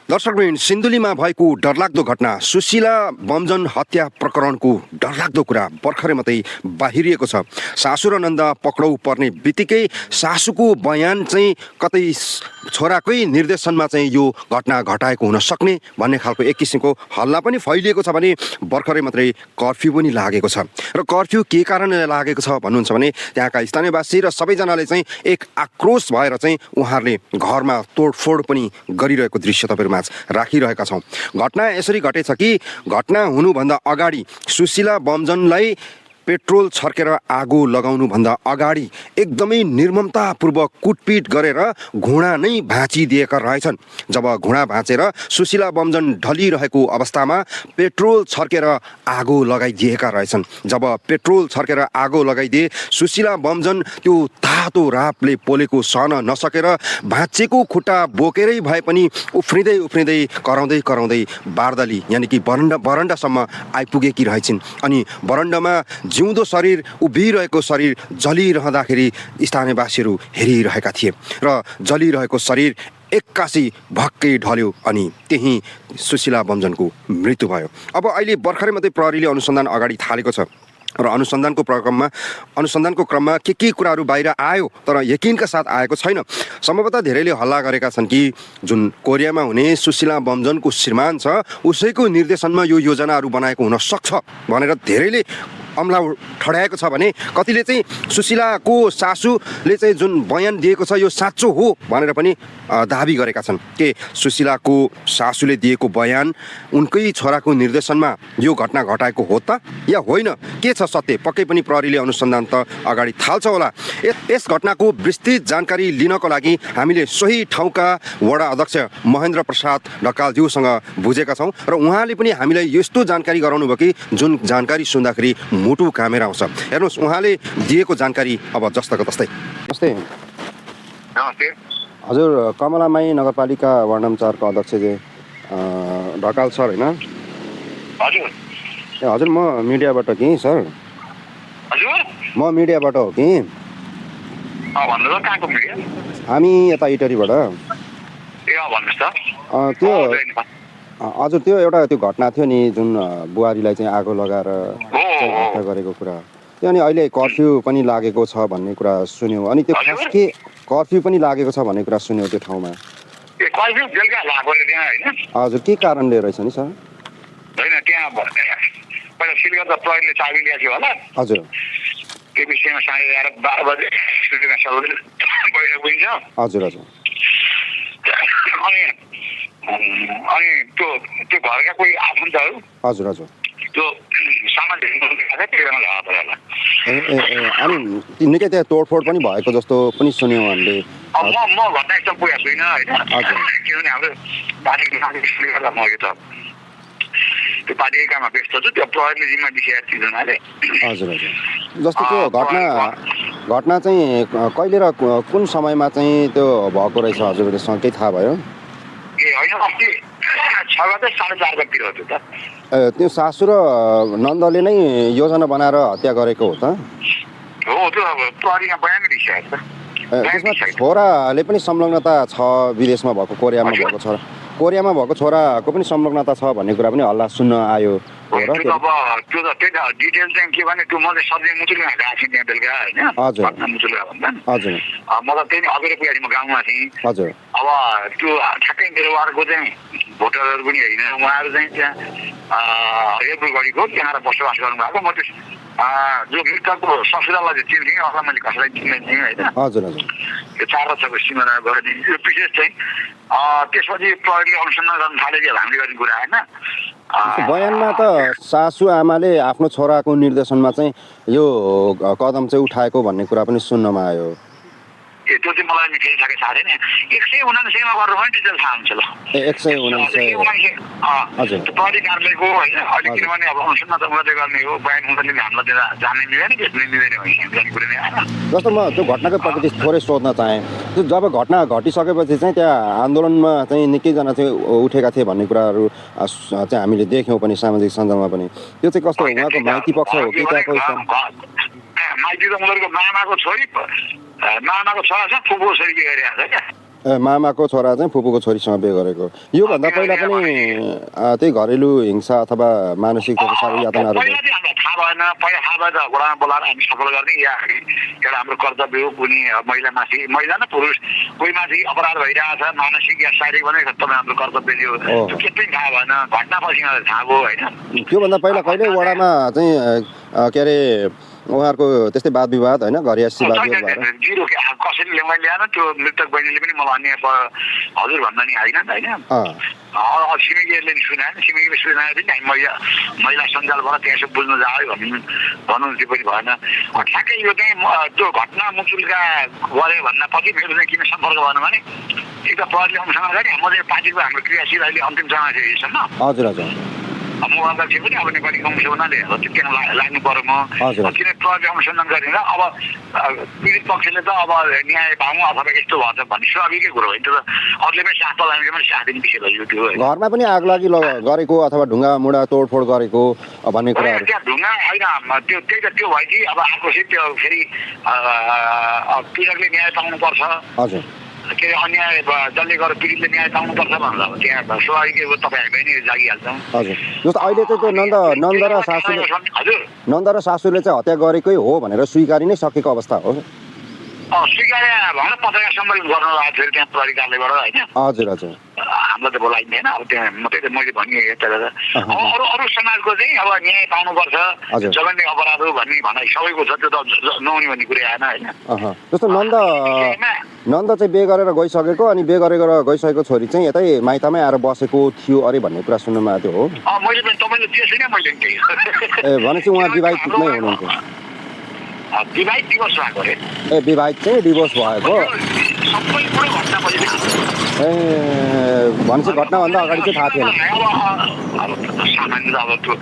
दर्शकवृन्द, सिन्धुलीमा भएको डरलाग्दो घटना सुशीला बमजन हत्या प्रकरणको डरलाग्दो कुरा भर्खरै मात्रै बाहिरिएको छ। सासु र नन्द पक्राउ पर्ने बित्तिकै सासुको बयान चाहिँ कतै छोराकै निर्देशनमा चाहिँ यो घटना घटाएको हुन सक्ने भन्ने खालको एक किसिमको हल्ला पनि फैलिएको छ भने भर्खरै मात्रै कर्फ्यू पनि लागेको छ। र कर्फ्यू के कारणले लागेको छ भन्नुहुन्छ भने त्यहाँका स्थानीयवासी र सबैजनाले चाहिँ एक आक्रोश भएर चाहिँ उहाँहरूले घरमा तोडफोड पनि गरिरहेको दृश्य तपाईँहरू राखिरहेका छौँ। घटना यसरी घटेछ कि घटना हुनुभन्दा अगाडि सुशीला बमजनलाई पेट्रोल छर्केर आगो लगाउनुभन्दा अगाडि एकदमै निर्ममतापूर्वक कुटपिट गरेर घुँडा नै भाँचिदिएका रहेछन्। जब घुँडा भाँचेर सुशीला बमजन ढलिरहेको अवस्थामा पेट्रोल छर्केर आगो लगाइदिएका रहेछन्। जब पेट्रोल छर्केर आगो लगाइदिए सुशीला बमजन त्यो तातो रापले पोलेको सहन नसकेर भाँचिएको खुट्टा बोकेरै भए पनि उफ्रिँदै उफ्रिँदै कराउँदै बारदली यानि कि बरन्डासम्म आइपुगेकी रहेछन्। अनि बरन्डामा जिउँदो शरीर, उभिरहेको शरीर जलिरहँदाखेरि स्थानीयवासीहरू हेरिरहेका थिए र जलिरहेको शरीर एक्कासी भक्कै ढल्यो अनि त्यही सुशीला बमजनको मृत्यु भयो। अब अहिले भर्खरै मात्रै प्रहरीले अनुसन्धान अगाडि थालेको छ र अनुसन्धानको क्रममा के कुराहरू बाहिर आयो तर यकिनका साथ आएको छैन। सम्भवतः धेरैले हल्ला गरेका छन् कि जुन कोरियामा हुने सुशीला बमजनको श्रीमान छ उसैको निर्देशनमा यो योजनाहरू बनाएको हुन सक्छ भनेर धेरैले अमला ठड्याएको छ भने कतिले चाहिँ सुशीलाको सासूले चाहिँ जुन बयान दिएको छ यो साँचो हो भनेर पनि दाबी गरेका छन्। के सुशीलाको सासूले दिएको बयान उनकै छोराको निर्देशनमा यो घटना घटाएको हो त या होइन? के छ सत्य? पक्कै पनि प्रहरीले अनुसन्धान त अगाडि थाल्छ होला। यस घटनाको विस्तृत जानकारी लिनको लागि हामीले सोही ठाउँका वडा अध्यक्ष महेन्द्र प्रसाद ढकालज्यूसँग बुझेका छौँ र उहाँले पनि हामीलाई यस्तो जानकारी गराउनु भयो कि जुन जानकारी सुन्दाखेरि मुटु कामेर आउँछ। हेर्नुहोस्, उहाँले दिएको जानकारी अब जस्तोको तस्तै। नमस्ते। नमस्ते हजुर, कमलामाई नगरपालिका वार्ड नम्बर 4 को अध्यक्ष ढकाल सर होइन? हजुर हजुर, म मिडियाबाट कि सर, हजुर म मिडियाबाट हो कि। भन्नुहोस् न, कहाँको मिडिया? हामी यता इटरीबाट। ए भन्नुहोस् त। त्यो हजुर, त्यो एउटा त्यो घटना थियो नि जुन बुहारीलाई चाहिँ आगो लगाएर हत्या गरेको कुरा, त्यो अनि अहिले कर्फ्यू पनि लागेको छ भन्ने कुरा सुन्यौँ। अनि त्यो खास के कर्फ्यू पनि लागेको छ भन्ने कुरा सुन्यौँ त्यो ठाउँमा? कर्फ्यू बेलुका लागेको त्यहाँ होइन? हजुर, के कारणले रहेछ नि सर? होइन, त्यहाँ पहिला सिलगढ त प्रहरीले चाबी ल्याएको थियो होला। हजुर, त्यो विषयमा 11:30 बजे स्टुडियोमा सबैले बैठक बुझिन्छ। हजुर हजुर। अनि त्यो घरका कोही आफन्तहरू हजुर हजुर त्यो सामान अनि निकै त्यहाँ तोडफोड पनि भएको जस्तो पनि सुन्यौँ हामीले। म घटनास्थल पुगेको छुइनँ होइन, किनभने हाम्रो पार्टीको मान्छेले गर्दा म यो त त्यो पार्टीको काममा व्यस्त छु। त्यो प्रहरीले जिम्मा दिएको तिनजनाले। हजुर हजुर। जस्तो त्यो घटना चाहिँ कहिले र कुन समयमा चाहिँ त्यो भएको रहेछ हजुरसँग केही थाहा भयो? ए होइन, अस्ति 6 गते 4:30 बजीतिर हो त्यो त। त्यो सासु र नन्दले नै योजना बनाएर हत्या गरेको हो त? हो, त्यो अब प्रहरीमा बयान दिइसकेको छ। त्यसमा छोराले पनि संलग्नता छ, विदेशमा भएको कोरियामा भएको छोराको पनि संलग्नता छ भन्ने कुरा पनि हल्ला सुन्न आयो हो र? त्यो त त्यही त डिटेल चाहिँ के भने त्यो मैले सधैँ मुचुलमा गएको थिएँ त्यहाँ बेलुका होइन। हजुर मुचुलमा भन्दा हजुर। म त त्यही अघिल्लो पुगेको थिएँ, म गाउँमा थिएँ। हजुर। अब त्यो ठ्याक्कै मेरो वार्डको चाहिँ भोटरहरू पनि होइन, उहाँहरू चाहिँ त्यहाँ रेलगढीको त्यहाँ बसोबास गर्नुभएको। म त्यो जो मृतकको ससुरालाई चाहिँ चिन्थेँ, अथवा मैले कसैलाई चिन्ने होइन। हजुर हजुर। त्यो 4 वर्षको सिमाना गरेर यो विशेष चाहिँ त्यसपछि प्रहरीले अनुसन्धान गर्न थाल्यो कि हामीले गर्ने कुरा होइन। बयानमा त सासु आमाले आफ्नो छोराको निर्देशनमा चाहिँ यो कदम चाहिँ उठाएको भन्ने कुरा पनि सुन्नमा आयो। त्यो चाहिँ मलाई फेरि थाहा छैन। 179 मा गरेर पनि डिटेल थाहा हुन्छ ल। 179 हजुर। प्रहरी कार्यालयको होइन, अहिले किनभने अब अनुसन्धान त उनीहरूले गर्ने हो, बयान उनीहरूले हामीलाई जान्ने मिलेन कि मिल्दैन जाने कुरा नै होइन। जस्तो म त्यो घटनाको प्रकृति थोरै सोध्न चाहेँ। त्यो जब घटना घटिसकेपछि चाहिँ त्यहाँ आन्दोलनमा चाहिँ निकैजना चाहिँ उठेका थिए भन्ने कुराहरू चाहिँ हामीले देख्यौँ पनि सामाजिक सञ्जालमा पनि। त्यो चाहिँ कस्तो उहाँको माइती पक्ष हो कि त्यहाँको माइती त उनीहरूको मामाको छोरा छ, फुपूको छोरी के गरिरहेको छ क्या। मामाको छोरा चाहिँ फुपूको छोरीसँग बिहे गरेको योभन्दा पहिला पनि त्यही घरेलु हिंसा अथवा मानसिक साह्रै यातनाहरू पहिला चाहिँ हामीलाई थाहा भएन पहिला थाहा भए त घोडामा बोलाएर हामी सफल गर्ने या एउटा हाम्रो कर्तव्य हो कुनै महिलामाथि महिला न पुरुष कोहीमाथि अपराध भइरहेछ मानसिक या शारीरिक भने तपाईँ हाम्रो कर्तव्य थियो त्यो के पनि थाहा भएन घटनापछि थाहा भयो होइन त्योभन्दा पहिला कहिले वडामा चाहिँ के अरे उहाँहरूको त्यस्तै वाद विवाद होइन घरियासी वाद विवाद भएर जिरो कसैले ल्याउन ल्याएन त्यो मृतक बहिनीले पनि मलाई अन्य हजुर भन्न नि आएन होइन छिमेकीहरूले नि सुनाएन छिमेकीले सुनाए पनि हामी महिला सञ्जालबाट त्यहाँ यसो बुझ्नु जायो भन्नु त्यो पनि भएन ठ्याक्कै यो चाहिँ त्यो घटना मुचुल्का गऱ्यो भन्दा पछि मेरो चाहिँ किन सम्पर्क भएन भने एक त प्रहरीले अनुसँग गरे म चाहिँ पार्टीको हाम्रो क्रियाशील अहिले अन्तिम चरण थियो यसम्म हजुर हजुर म अध्यक्ष पनि अब नेपाली कङ्ग्रेस हुनाले अब त्यो त्यहाँ लाग्नु पर्यो म किन प्रहरीले अनुसन्धान गरेर अब पीडित पक्षले त अब न्याय पाउँ अथवा यस्तो भन्छ भन्ने स्वाभाविकै कुरो होइन त्यो त अरूले पनि साथ पलाउने पनि साथ दिने विषय भयो त्यो घरमा पनि आग लागि गरेको अथवा ढुङ्गा मुढा तोडफोड गरेको भन्ने कुराहरू त्यहाँ ढुङ्गा होइन त्यो त्यही त त्यो भयो कि अब आक्रोशित त्यो फेरि पीडितले न्याय पाउनुपर्छ हजुर के अरे अन्याय जसले गरेर पीडितले न्याय पाउनुपर्छ भनेर अब त्यहाँ स्वाभाविक तपाईँ हामी नै जागिहाल्छौँ हजुर जस्तो अहिले चाहिँ त्यो नन्द र सासूले चाहिँ हत्या गरेकै हो भनेर स्वीकारी नै सकेको अवस्था हो स्वीकार भनेर पत्रकार सम्मेलन गर्नु भएको थियो त्यहाँ प्रहरी कार्यालयबाट होइन हजुर हजुर हामीलाई त बोलाइँदैन अब त्यहाँ मात्रै त मैले भनिएँ यता अरू समाजको चाहिँ अब न्याय पाउनुपर्छ जघन्य अपराध हो भन्ने भनाइ सबैको छ त्यो त नहुने भन्ने कुरा आएन होइन जस्तो नन्द चाहिँ बिहे गरेर गइसकेको अनि बिहे गरेर गइसकेको छोरी चाहिँ यतै माइतमै आएर बसेको थियो अरे भन्ने कुरा सुन्नुमा आएको थियो हो मैले पनि तपाईँले त्यो सुने मैले पनि ए भनेपछि उहाँ विवाहित नै हुनुहुन्थ्यो विवाहित डिभोर्स भएको अरे ए विवाहित चाहिँ डिभोर्स भएको सबै कुरो घटना पछि ए भनेपछि घटनाभन्दा अगाडि चाहिँ थाहा थिएन सामान्य त अब त्यो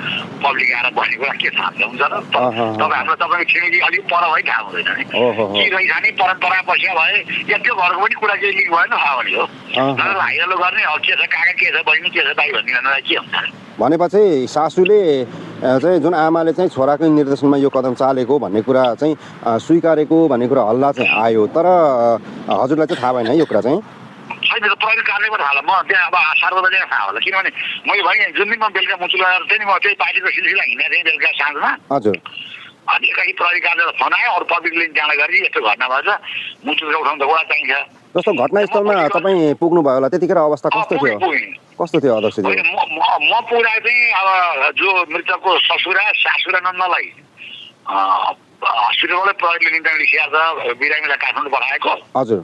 पब्लिक आएर भन्ने कुरा के थाहा हुन्छ र तपाईँ हाम्रो तपाईँको छिमेकी अलिक पर भए थाहा हुँदैन नि के रहेछ नि परम्परा बसिया भए या त्यो घरको पनि कुरा केही लिक भएन थाहा भने हो नत्र हाइलो गर्ने अब के छ काका के छ बहिनी के छ दाइ भन्ने के हुन्छ भनेपछि सासूले चाहिँ जुन आमाले चाहिँ छोराको निर्देशनमा यो कदम चालेको भन्ने कुरा चाहिँ स्वीकारेको भन्ने कुरा हल्ला चाहिँ आयो तर हजुरलाई चाहिँ थाहा भएन है यो कुरा चाहिँ छैन त प्रहरी कार्यालयमा थाहा होला म त्यहाँ अब सार्वजनिक थाहा होला किनभने मैले भने जुन दिन म बेलुका मुचु लगाएर थिएँ नि म त्यही पार्टीको सिलसिला हिँडेको थिएँ बेलुका साँझमा हजुर अनि एकाकी प्रहरी कार्यालयबाट फोन आयो अरू पब्लिकले जाँदा गरी यस्तो घटना भएछ मुचुका उठाउनु त वडा चाहिन्छ जस्तो घटनास्थलमा तपाईँ पुग्नुभयो होला त्यतिखेर अवस्था कस्तो थियो कस्तो थियो अध्यक्षजी म पुरा चाहिँ अब जो मृतकको ससुरा सासुरा नन्दलाई हस्पिटलबाटै प्रहरीले निदान लिसिआएको छ बिरामीलाई काठमाडौँ पठाएको हजुर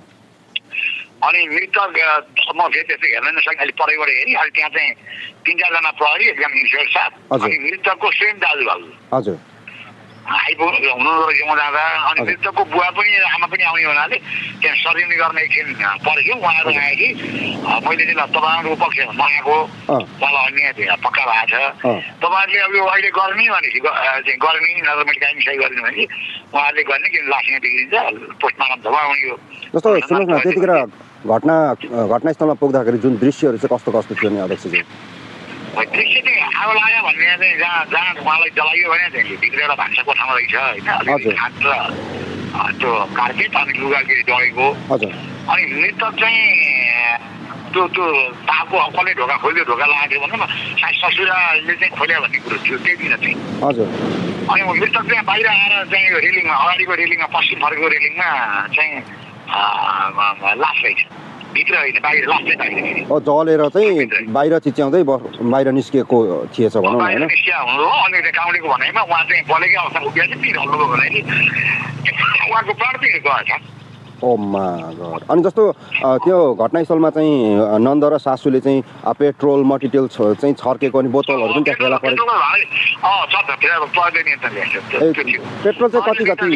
अनि मृतक म फेरि त्यस्तो हेर्न नसकेँ अहिले परैबाट हेरेँ अनि त्यहाँ चाहिँ 3-4जना प्रहरी एकजना इन्सपेक्टर साहब अनि मृतकको स्वयं दाजुभाउ हजुर हुनु म जाँदा अनि मृतकको बुवा पनि आमा पनि आउने हुनाले त्यहाँ सर्जरी गर्ने एकछिन परेको उहाँहरू आए कि मैले चाहिँ तपाईँहरूको पक्षमा नआएको मलाई अन्य पक्का भएको छ तपाईँहरूले अब यो अहिले गर्ने भनेपछि गर्ने नत्र मैले काहीँ मिसाइ गर्ने भने उहाँहरूले गर्ने किन लास यहाँ बिग्रिन्छ पोस्टमार्टम त आउने हो जस्तो सुन्नुहोस् न त्यतिखेर घटनास्थलमा पुग्दाखेरि जुन दृश्यहरू चाहिँ कस्तो कस्तो थियो नि अध्यक्षजी दृश्य चाहिँ आगो लाग्यो भन्ने चाहिँ जहाँ उहाँलाई जलाइयो भने चाहिँ भित्र एउटा भान्सा कोठामा रहेछ होइन अलिकति हात र त्यो कार्पेट अनि लुगा के जलेको अनि मृतक चाहिँ त्यो तापको कसले ढोका खोल्यो ढोका लाग्यो भन्दा सायद ससुराले चाहिँ खोल्यो भन्ने कुरो थियो त्यही दिन चाहिँ हजुर अनि मृतक चाहिँ बाहिर आएर चाहिँ रेलिङमा अगाडिको रेलिङमा पश्चिम फर्केको रेलिङमा चाहिँ लास रहेछ भित्र होइन बाहिर लास्टै बाहिर जलेर चाहिँ बाहिर चिच्याउँदै बाहिर निस्किएको थिएछ भनौँ बाहिर निस्किया हुनु हो अनि गाउँलेको भनाइमा उहाँ चाहिँ बलेकै अवस्था उभिएको चाहिँ पिर हल्लोको भनाइले उहाँको प्राण पनि गएछ ओ मा गॉड अनि जस्तो त्यो घटनास्थलमा चाहिँ नन्द र सासूले चाहिँ पेट्रोल मटिरियल चाहिँ छर्केको अनि बोतलहरू पनि त्यहाँ फेला परेको पेट्रोल चाहिँ कति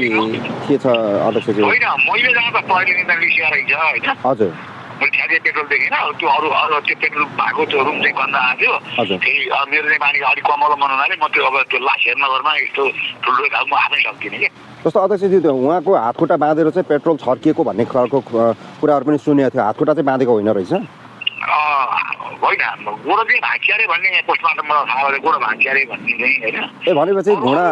थिएछ अध्यक्षज्यू होइन मैले जाँदा प्रहरीले नियन्त्रण लिइसकेको रहेछ होइन हजुर मैले ठ्याक्कै पेट्रोल देखेन त्यो अरू त्यो पेट्रोल भएको त्यो रुम चाहिँ गन्दा आएको फेरि मेरो चाहिँ बानी अलिक कमलो मन हुनाले म त्यो अब त्यो लास हेर्नभरमा यस्तो ठुल्ठुलो खालको म आफै सक्दिनँ कि जस्तो अध्यक्षजी त्यो उहाँको हातखुट्टा बाँधेर चाहिँ पेट्रोल छर्किएको भन्ने खालको कुराहरू पनि सुनेको थियो हातखुट्टा चाहिँ बाँधेको होइन रहेछ होइन गोडो चाहिँ भाँचिया अरे भन्ने पोस्टमार्टमबाट थाहा भयो गोडो भाँचिया अरे भन्ने चाहिँ होइन ए भनेपछि घुँडा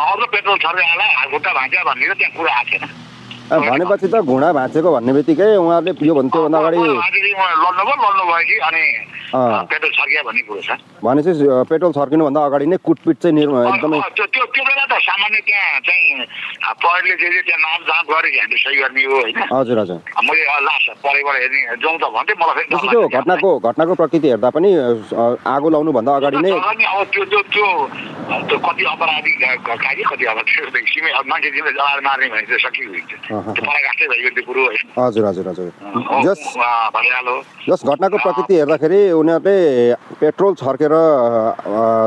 अरू पेट्रोल छर्केर हातखुट्टा भाँचिया भन्ने त त्यहाँ कुरा आएको थिएन भनेपछि त घुँडा भाँचेको भन्ने बित्तिकै उहाँहरूले यो भन्थ्यो त्योभन्दा अगाडि लड्नुभयो कि अनि पेट्रोल छर्किया भन्ने कुरो छ। भनेपछि पेट्रोल छर्किनुभन्दा अगाडि नै कुटपिट चाहिँ एकदमै त्यो बेला त सामान्य त्यहाँ चाहिँ प्रहरीले जे त्यहाँ नापजाप गरेर हामीले सही गर्ने हो होइन। हजुर हजुर मैले लास्ट परेबाट हेर्ने जाउँ त भन्थेँ मलाई फेरि त्यो घटनाको प्रकृति हेर्दा पनि आगो लाउनुभन्दा अगाडि नै अब त्यो कति अपराधी कार्य कति अब सिमे मान्छे जिम्मे जलाएर मार्ने भने चाहिँ सकियो त्यो पराकाष्ठै भइगयो त्यो कुरो होइन। हजुर हजुर हजुर भइहाल्यो। जस घटनाको प्रकृति हेर्दाखेरि उनीहरूले पेट्रोल छर्केर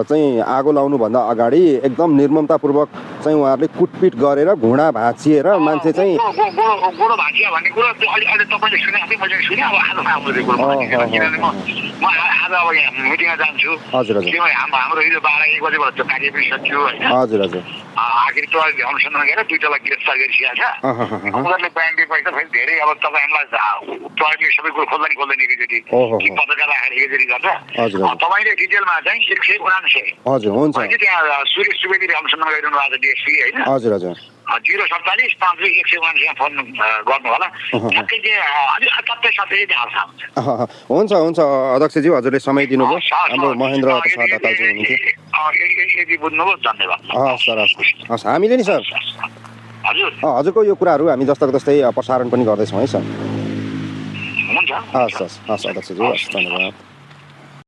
चाहिँ आगो लाउनुभन्दा अगाडि एकदम निर्ममतापूर्वक चाहिँ उहाँहरूले कुटपिट गरेर घुँडा भाँचिएर मान्छे चाहिँ गोडो भाँचिया भन्ने कुरो त्यो अहिले तपाईँले सुने मैले सुने अब आज आउँछ त्यो कुरो किनभने म आज अब यहाँ मिटिङमा जान्छु। हजुर हजुर हाम्रो हिजो 12-1 बजेबाट त्यो कार्य पनि सकियो होइन। हजुर हजुर आखिर प्रहरीले अनुसन्धान गरेर दुईटालाई गिरफ्तार गरिसकेको छ। उनीहरूले बयान दिएपछि त फेरि धेरै अब तपाईँहरूलाई प्रहरीले सबै कुरो खोल्दैन एकैचोटि कि पत्रकार राखेर एकैचोटि गर्छ। तपाईँले डिटेलमा चाहिँ 179 हजुर हुन्छ त्यहाँ सूर्य सुवेदीले अनुसन्धान गरिरहनु भएको छ डिएसपी होइन। हजुर हजुर 047 521 फोन गर्नु होला ठ्याक्कै चाहिँ अलिक अत्यन्तै साथै त्यहाँ हुन्छ हुन्छ अध्यक्षज्यू हजुरले समय दिनुभयो। हाम्रो महेन्द्र प्रसाद ढकालजी हुनुहुन्थ्यो। यदि बुझ्नुभयो धन्यवाद। हस् सर हस् हामीले नि सर हजुर हजुरको यो कुराहरू हामी जस्तोको जस्तै प्रसारण पनि गर्दैछौँ है सर। हुन्छ हस् अध्यक्षज्यू हस् धन्यवाद।